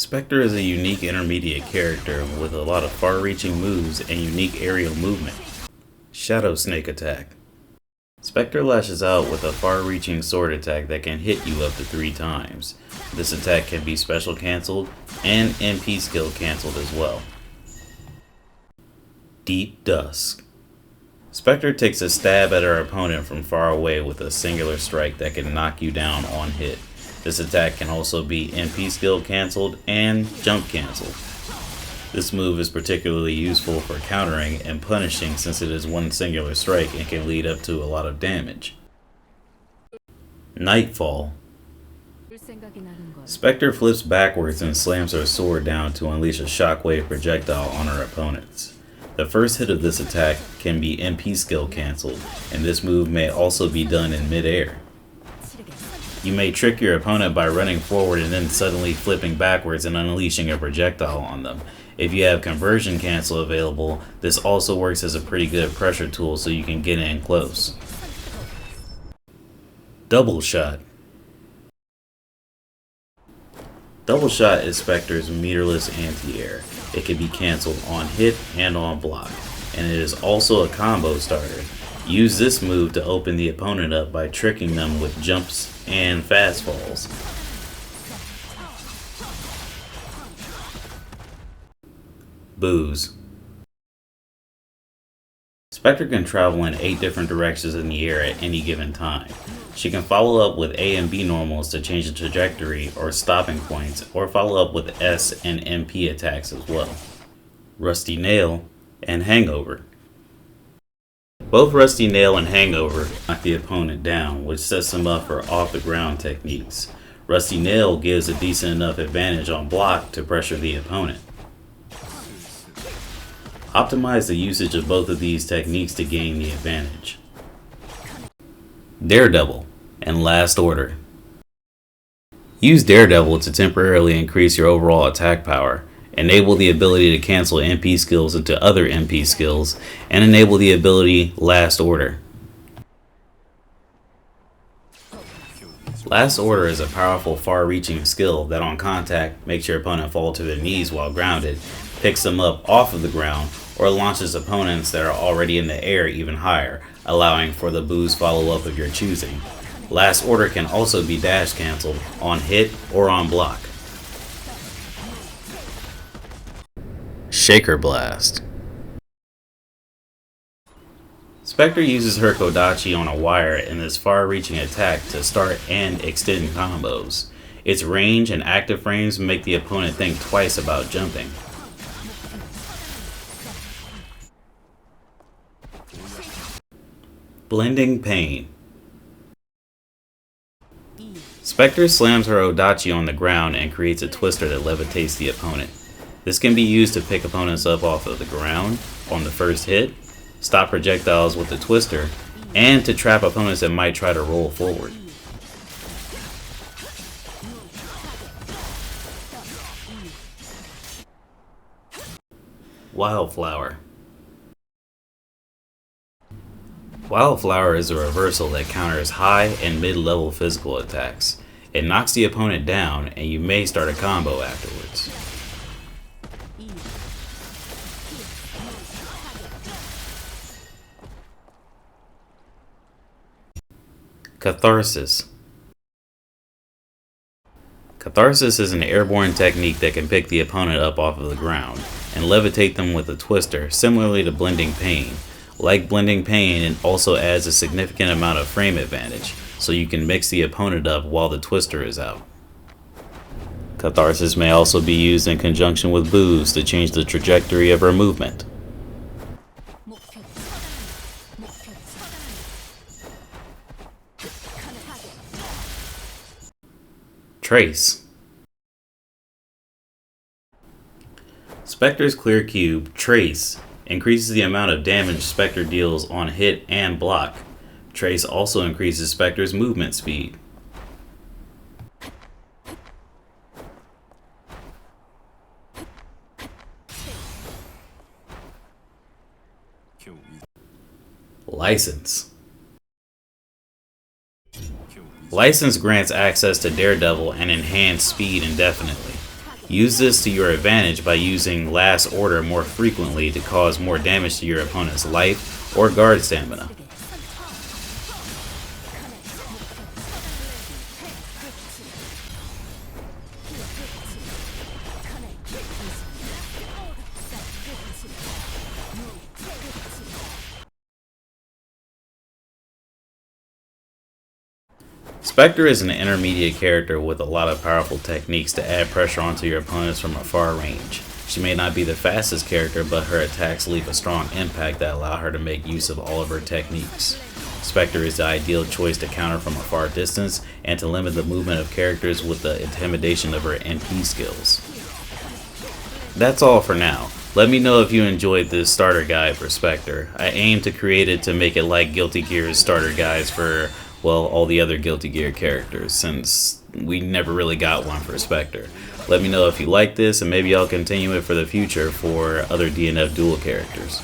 Spectre is a unique intermediate character with a lot of far-reaching moves and unique aerial movement. Shadow Snake Attack. Spectre lashes out with a far-reaching sword attack that can hit you up to 3 times. This attack can be special cancelled and MP skill cancelled as well. Deep Dusk. Spectre takes a stab at her opponent from far away with a singular strike that can knock you down on hit. This attack can also be MP skill cancelled and jump cancelled. This move is particularly useful for countering and punishing since it is one singular strike and can lead up to a lot of damage. Nightfall. Spectre flips backwards and slams her sword down to unleash a shockwave projectile on her opponents. The first hit of this attack can be MP skill cancelled, and this move may also be done in mid-air. You may trick your opponent by running forward and then suddenly flipping backwards and unleashing a projectile on them. If you have conversion cancel available, this also works as a pretty good pressure tool so you can get in close. Double Shot. Double Shot is Spectre's meterless anti-air. It can be cancelled on hit and on block, and it is also a combo starter. Use this move to open the opponent up by tricking them with jumps and fast falls. Booze. Spectre can travel in 8 different directions in the air at any given time. She can follow up with A and B normals to change the trajectory or stopping points, or follow up with S and MP attacks as well. Rusty Nail and Hangover. Both Rusty Nail and Hangover knock the opponent down, which sets them up for off-the-ground techniques. Rusty Nail gives a decent enough advantage on block to pressure the opponent. Optimize the usage of both of these techniques to gain the advantage. Daredevil and Last Order. Use Daredevil to temporarily increase your overall attack power, enable the ability to cancel MP skills into other MP skills, and enable the ability Last Order. Last Order is a powerful far-reaching skill that on contact makes your opponent fall to their knees while grounded, picks them up off of the ground, or launches opponents that are already in the air even higher, allowing for the boost follow-up of your choosing. Last Order can also be dash cancelled on hit or on block. Shaker Blast. Spectre uses her Kodachi on a wire in this far-reaching attack to start and extend combos. Its range and active frames make the opponent think twice about jumping. Blending Pain. Spectre slams her Odachi on the ground and creates a twister that levitates the opponent. This can be used to pick opponents up off of the ground on the first hit, stop projectiles with the twister, and to trap opponents that might try to roll forward. Wildflower. Wildflower is a reversal that counters high and mid-level physical attacks. It knocks the opponent down, and you may start a combo afterwards. Catharsis. Catharsis is an airborne technique that can pick the opponent up off of the ground and levitate them with a twister, similarly to Blending Pain. Like Blending Pain, it also adds a significant amount of frame advantage, so you can mix the opponent up while the twister is out. Catharsis may also be used in conjunction with Booze to change the trajectory of her movement. Trace. Spectre's clear cube, Trace, increases the amount of damage Spectre deals on hit and block. Trace also increases Spectre's movement speed. License. License grants access to Daredevil and enhanced speed indefinitely. Use this to your advantage by using Last Order more frequently to cause more damage to your opponent's life or guard stamina. Spectre is an intermediate character with a lot of powerful techniques to add pressure onto your opponents from a far range. She may not be the fastest character, but her attacks leave a strong impact that allow her to make use of all of her techniques. Spectre is the ideal choice to counter from a far distance and to limit the movement of characters with the intimidation of her NP skills. That's all for now. Let me know if you enjoyed this starter guide for Spectre. I aim to create it to make it like Guilty Gear's starter guides for, well, all the other Guilty Gear characters, since we never really got one for Spectre. Let me know if you like this, and maybe I'll continue it for the future for other DNF Duel characters.